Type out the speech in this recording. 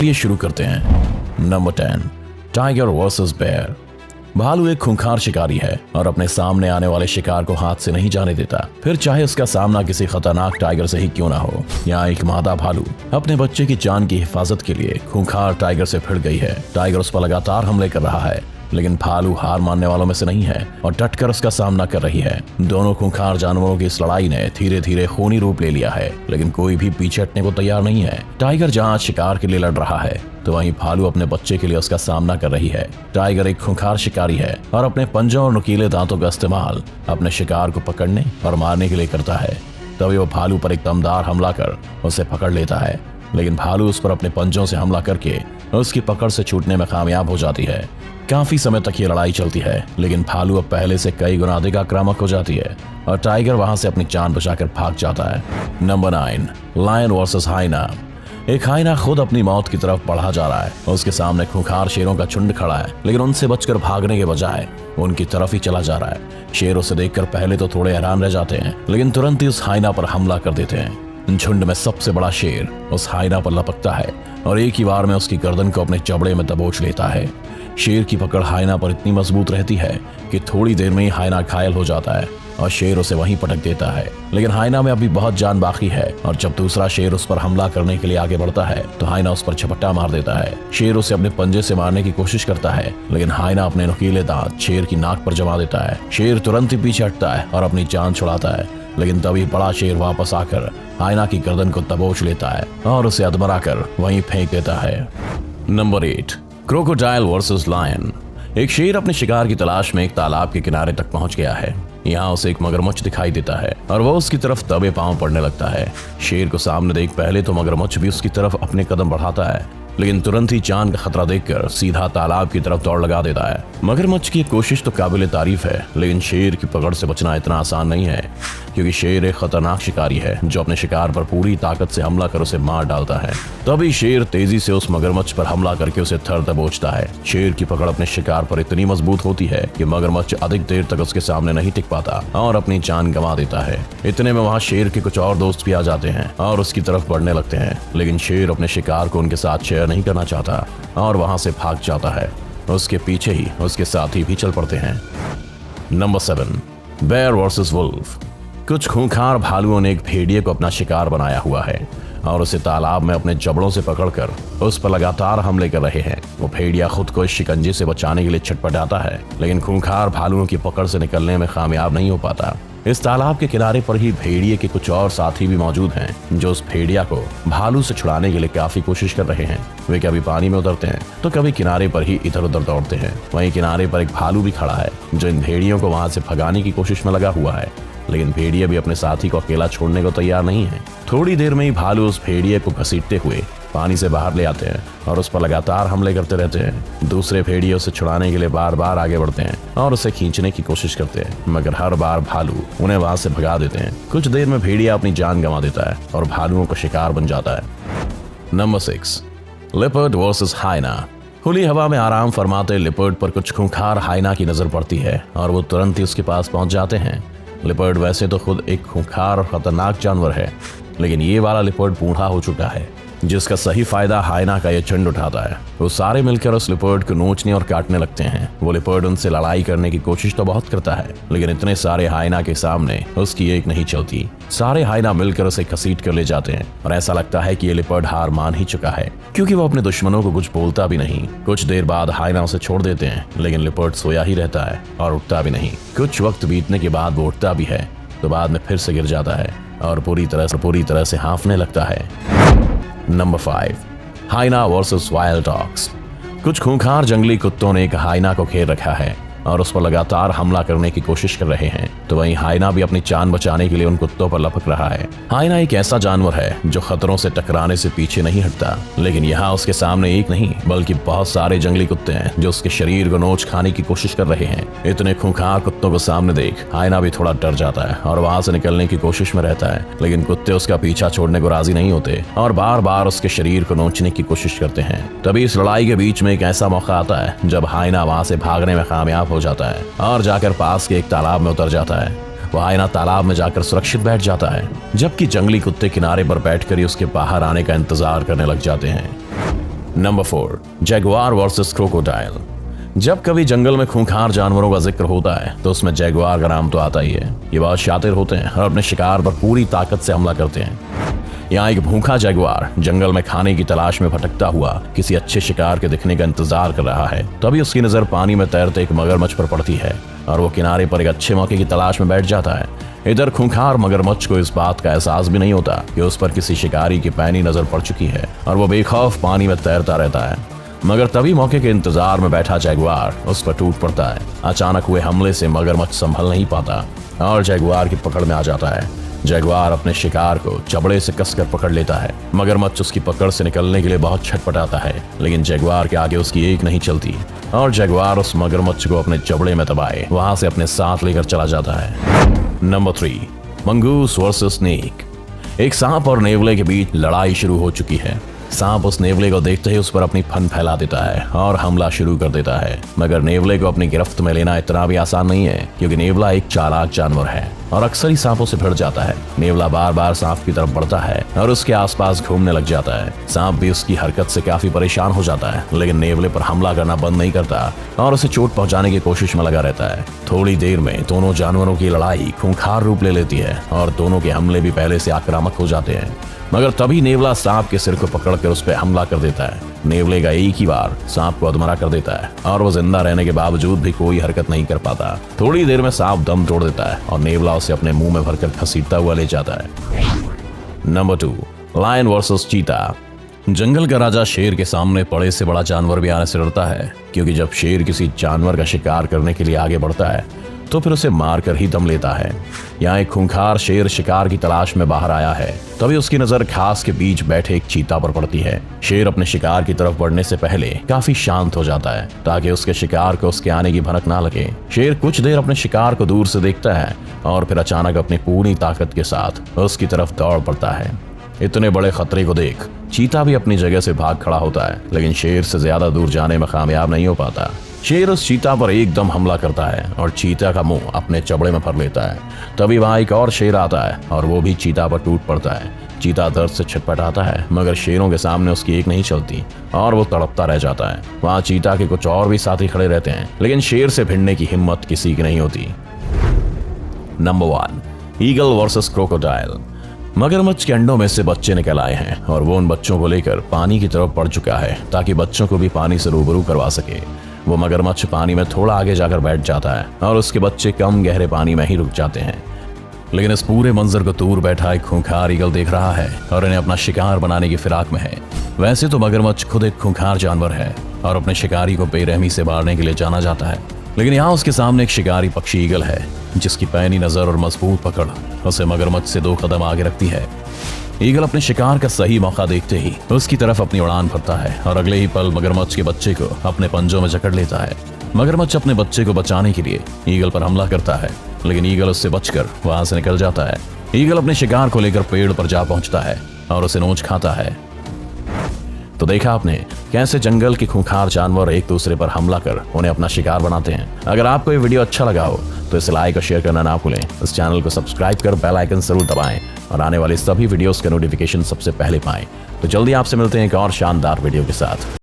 ये शुरू करते हैं। Number 10, tiger versus bear. भालू एक खूंखार शिकारी है और अपने सामने आने वाले शिकार को हाथ से नहीं जाने देता, फिर चाहे उसका सामना किसी खतरनाक टाइगर से ही क्यों ना हो। यहाँ एक मादा भालू अपने बच्चे की जान की हिफाजत के लिए खूंखार टाइगर से भिड़ गई है। टाइगर उस पर लगातार हमले कर रहा है, लेकिन भालू हार मानने वालों में से नहीं है और डटकर उसका सामना कर रही है। दोनों खूंखार जानवरों की इस लड़ाई ने धीरे धीरे खूनी रूप ले लिया है, लेकिन कोई भी पीछे हटने को तैयार नहीं है। टाइगर जहाँ शिकार के लिए लड़ रहा है, तो वहीं भालू अपने बच्चे के लिए उसका सामना कर रही है। टाइगर एक खूंखार शिकारी है और अपने पंजों और नुकीले दांतों का इस्तेमाल अपने शिकार को पकड़ने और मारने के लिए करता है। तभी वो भालू पर एक दमदार हमला कर उसे पकड़ लेता है, लेकिन भालू उस पर अपने पंजों से हमला करके उसकी पकड़ से छूटने में कामयाब हो जाती है। काफी समय तक ये लड़ाई चलती है, लेकिन भालू अब पहले से कई गुना अधिक आक्रामक हो जाती है और टाइगर वहां से अपनी जान बचाकर भाग जाता है। Number 9, lion versus hyena. एक हाइना खुद अपनी मौत की तरफ बढ़ा जा रहा है। उसके सामने खूंखार शेरों का झुंड खड़ा है, लेकिन उनसे बचकर भागने के बजाय उनकी तरफ ही चला जा रहा है। शेर उसे देखकर पहले तो थोड़े हैरान रह जाते हैं, लेकिन तुरंत ही उस हाइना पर हमला कर देते हैं। झुंड में सबसे बड़ा शेर उस हाइना पर लपकता है और एक ही बार में उसकी गर्दन को अपने जबड़े में दबोच लेता है। शेर की पकड़ हाइना पर इतनी मजबूत रहती है कि थोड़ी देर में ही हाइना घायल हो जाता है और शेर उसे वहीं पटक देता है। लेकिन हाइना में अभी बहुत जान बाकी है और जब दूसरा शेर उस पर हमला करने के लिए आगे बढ़ता है, तो हाइना उस पर झपट्टा मार देता है। शेर उसे अपने पंजे से मारने की कोशिश करता है, लेकिन हाइना अपने नुकीले दांत शेर की नाक पर जमा देता है। शेर तुरंत ही पीछे हटता है और अपनी जान छुड़ाता है, लेकिन तभी बड़ा शेर वापस आकर हाइना की गर्दन को दबोच लेता है और उसे अधमरा कर वहीं फेंक देता है। Number 8, crocodile versus lion. एक शेर अपने शिकार की तलाश में एक तालाब के किनारे तक पहुंच गया है। यहाँ उसे एक मगरमच्छ दिखाई देता है और वो उसकी तरफ दबे पांव पड़ने लगता है। शेर को सामने देख पहले तो मगरमच्छ भी उसकी तरफ अपने कदम बढ़ाता है, लेकिन तुरंत ही जान का खतरा देखकर सीधा तालाब की तरफ दौड़ लगा देता है। मगरमच्छ की कोशिश तो काबिले तारीफ है, लेकिन शेर की पकड़ से बचना इतना आसान नहीं है, क्योंकि शेर एक खतरनाक शिकारी है जो अपने शिकार पर पूरी ताकत से हमला कर उसे मार डालता है। तभी शेर तेजी से उस मगरमच्छ पर हमला करके उसे थर दबोचता है। शेर की पकड़ अपने शिकार पर इतनी मजबूत होती है कि मगरमच्छ अधिक देर तक उसके सामने नहीं टिक पाता और अपनी जान गंवा देता है। इतने में वहाँ शेर के कुछ और दोस्त भी आ जाते हैं और उसकी तरफ बढ़ने लगते हैं, लेकिन शेर अपने शिकार को उनके साथ शेयर नहीं करना चाहता और वहां से भाग जाता है। उसके पीछे ही उसके साथी भी चल पड़ते हैं। Number 7, bear versus wolf. कुछ खूंखार भालुओं ने एक भेड़िए को अपना शिकार बनाया हुआ है और उसे तालाब में अपने जबड़ों से पकड़कर उस पर लगातार हमले कर रहे हैं। वो भेड़िया खुद को इस शिकंजे से बचाने के लिए छटपटाता है, लेकिन खूंखार भालुओं की पकड़ से निकलने में कामयाब नहीं हो पाता। इस तालाब के किनारे पर ही भेड़िए के कुछ और साथी भी मौजूद हैं जो उस भेड़िया को भालू से छुड़ाने के लिए काफी कोशिश कर रहे हैं। वे कभी पानी में उतरते हैं तो कभी किनारे पर ही इधर उधर दौड़ते हैं। वहीं किनारे पर एक भालू भी खड़ा है जो इन भेड़ियों को वहां से भगाने की कोशिश में लगा हुआ है, लेकिन भेड़िया भी अपने साथी को अकेला छोड़ने को तैयार नहीं है। थोड़ी देर में ही भालू उस भेड़िए को घसीटते हुए पानी से बाहर ले आते हैं और उस पर लगातार हमले करते रहते हैं। दूसरे भेड़िए उसे छुड़ाने के लिए बार बार आगे बढ़ते हैं और उसे खींचने की कोशिश करते हैं, मगर हर बार भालू उन्हें वहां से भगा देते हैं। कुछ देर में भेड़िया अपनी जान गंवा देता है और भालुओं को शिकार बन जाता है। Number 6, leopard versus hyena. खुली हवा में आराम फरमाते लेपर्ड पर कुछ खूंखार हाइना की नजर पड़ती है और वो तुरंत ही उसके पास पहुंच जाते हैं। लेपर्ड वैसे तो खुद एक खूंखार और खतरनाक जानवर है, लेकिन ये वाला लेपर्ड बूढ़ा हो चुका है, जिसका सही फायदा हाइना का ये झुंड उठाता है। वो सारे मिलकर उस लेपर्ड को नोचने और काटने लगते हैं। वो लेपर्ड उनसे लड़ाई करने की कोशिश तो बहुत करता है, लेकिन इतने सारे हाइना के सामने उसकी एक नहीं चलती। सारे हाइना मिलकर उसे घसीट कर ले जाते हैं और ऐसा लगता है कि ये लेपर्ड हार मान ही चुका है, क्योंकि वो अपने दुश्मनों को कुछ बोलता भी नहीं। कुछ देर बाद हाइना उसे छोड़ देते हैं, लेकिन लेपर्ड सोया ही रहता है और उठता भी नहीं। कुछ वक्त बीतने के बाद वो उठता भी है तो बाद में फिर से गिर जाता है और पूरी तरह से हाँफने लगता है। Number 5, hyena versus wild dogs. कुछ खूंखार जंगली कुत्तों ने एक हाइना को घेर रखा है और उस पर लगातार हमला करने की कोशिश कर रहे हैं, तो वहीं हाइना भी अपनी जान बचाने के लिए उन कुत्तों पर लपक रहा है। हाइना एक ऐसा जानवर है जो खतरों से टकराने से पीछे नहीं हटता, लेकिन यहाँ उसके सामने एक नहीं बल्कि बहुत सारे जंगली कुत्ते हैं जो उसके शरीर को नोच खाने की कोशिश कर रहे हैं। इतने खूंखार कुत्तों को सामने देख हाइना भी थोड़ा डर जाता है और वहां से निकलने की कोशिश में रहता है, लेकिन कुत्ते उसका पीछा छोड़ने को राजी नहीं होते और बार बार उसके शरीर को नोचने की कोशिश करते हैं। तभी इस लड़ाई के बीच में एक ऐसा मौका आता है जब हाइना वहां से भागने में कामयाब हो जाता है और जाकर पास के एक तालाब में उतर जाता है। वह हाइना तालाब में जाकर सुरक्षित बैठ जाता है, जबकि जंगली कुत्ते किनारे पर बैठकर ही उसके बाहर आने का इंतजार करने लग जाते हैं। Number 4, Jaguar versus crocodile. जब कभी जंगल में खूंखार जानवरों का जिक्र होता है तो उसमें जैगुआर का नाम तो आता ही है। ये बहुत शातिर होते हैं और अपने शिकार पर पूरी ताकत से हमला करते हैं। यहाँ एक भूखा जैगुआर जंगल में खाने की तलाश में भटकता हुआ किसी अच्छे शिकार के दिखने का इंतजार कर रहा है। तभी उसकी नजर पानी में तैरते एक मगरमच्छ पर पड़ती है और वो किनारे पर एक अच्छे मौके की तलाश में बैठ जाता है। इधर खूंखार मगरमच्छ को इस बात का एहसास भी नहीं होता कि उस पर किसी शिकारी की पैनी नजर पड़ चुकी है और वो बेखौफ पानी में तैरता रहता है। मगर तभी मौके के इंतजार में बैठा जैगुआर उस पर टूट पड़ता है। अचानक हुए हमले से मगरमच्छ संभल नहीं पाता और जैगुआर की पकड़ में आ जाता है। जैगुआर अपने शिकार को जबड़े से कसकर पकड़ लेता है। मगरमच्छ उसकी पकड़ से निकलने के लिए बहुत छटपटाता है, लेकिन जैगुआर के आगे उसकी एक नहीं चलती और जैगुआर उस मगरमच्छ को अपने जबड़े में दबाए वहां से अपने साथ लेकर चला जाता है। Number 3, mongoose versus snake. एक सांप और नेवले के बीच लड़ाई शुरू हो चुकी है। सांप उस नेवले को देखते ही उस पर अपनी फन फैला देता है और हमला शुरू कर देता है। मगर नेवले को अपनी गिरफ्त में लेना इतना भी आसान नहीं है, क्योंकि नेवला एक चालाक जानवर है और अक्सर ही सांपों से भिड़ जाता है। नेवला बार बार सांप की तरफ बढ़ता है और उसके आसपास घूमने लग जाता है। सांप भी उसकी हरकत से काफी परेशान हो जाता है, लेकिन नेवले पर हमला करना बंद नहीं करता और उसे चोट पहुंचाने की कोशिश में लगा रहता है। थोड़ी देर में दोनों जानवरों की लड़ाई खूंखार रूप ले लेती है और दोनों के हमले भी पहले से आक्रामक हो जाते हैं। मगर तभी नेवला सांप के सिर को पकड़कर उस पर हमला कर देता है। नेवले का एक ही बार सांप को अधमरा कर देता है और वो जिंदा रहने के बावजूद भी कोई हरकत नहीं कर पाता। थोड़ी देर में सांप दम तोड़ देता है और नेवला उसे अपने मुंह में भरकर घसीटता हुआ ले जाता है। नंबर 2, लायन वर्सेस चीता। जंगल का राजा शेर के सामने बड़े से बड़ा जानवर भी आने से डरता है, क्योंकि जब शेर किसी जानवर का शिकार करने के लिए आगे बढ़ता है तो फिर उसे मारकर ही दम लेता है। यहाँ एक खूंखार शेर शिकार की तलाश में बाहर आया है। तभी उसकी नजर घास के बीच बैठे एक चीता पर पड़ती है। शेर अपने शिकार की तरफ बढ़ने से पहले काफी शांत हो जाता है ताकि उसके शिकार को उसके आने की भनक ना लगे। शेर कुछ देर अपने शिकार को दूर से देखता है और फिर अचानक अपनी पूरी ताकत के साथ उसकी तरफ दौड़ पड़ता है। इतने बड़े खतरे को देख चीता भी अपनी जगह से भाग खड़ा होता है, लेकिन शेर से ज्यादा दूर जाने में कामयाब नहीं हो पाता। शेर उस चीता पर एकदम हमला करता है और चीता का मुंह अपने चबड़े में भर लेता है। तभी वहां एक और शेर आता है और वो भी चीता पर टूट पड़ता है। चीता दर्द से छटपटाता है, मगर शेरों के सामने उसकी एक नहीं चलती और वो तड़पता रह जाता है। वहां चीता के कुछ और भी साथी खड़े रहते हैं, लेकिन शेर से भिड़ने की हिम्मत किसी की नहीं होती। Number 1, eagle versus crocodile. मगरमच्छ के अंडों में से बच्चे निकल आए हैं और वो उन बच्चों को लेकर पानी की तरफ बढ़ चुका है ताकि बच्चों को भी पानी से रूबरू करवा सके। वो मगरमच्छ पानी में थोड़ा आगे जाकर बैठ जाता है और उसके बच्चे कम गहरे पानी में ही रुक जाते हैं। लेकिन इस पूरे मंजर को दूर बैठा एक खूंखार ईगल देख रहा है और इन्हें अपना शिकार बनाने की फिराक में है। वैसे तो मगरमच्छ खुद एक खूंखार जानवर है और अपने शिकारी को बेरहमी से मारने के लिए जाना जाता है, लेकिन यहाँ उसके सामने एक शिकारी पक्षी ईगल है जिसकी पैनी नजर और मजबूत पकड़ उसे मगरमच्छ से 2 कदम आगे रखती है। ईगल अपने शिकार का सही मौका देखते ही उसकी तरफ अपनी उड़ान भरता है और अगले ही पल मगरमच्छ के बच्चे को अपने पंजों में जकड़ लेता है। मगरमच्छ अपने बच्चे को बचाने के लिए ईगल पर हमला करता है, लेकिन ईगल उससे बचकर वहां से निकल जाता है। ईगल अपने शिकार को लेकर पेड़ पर जा पहुंचता है और उसे नोच खाता है। तो देखा आपने कैसे जंगल के खूंखार जानवर एक दूसरे पर हमला कर उन्हें अपना शिकार बनाते हैं। अगर आपको ये वीडियो अच्छा लगा हो तो इसे लाइक और शेयर करना ना भूलें। इस चैनल को सब्सक्राइब कर बेल आइकन जरूर दबाएं और आने वाले सभी वीडियोस का नोटिफिकेशन सबसे पहले पाएं। तो जल्दी आपसे मिलते हैं एक और शानदार वीडियो के साथ।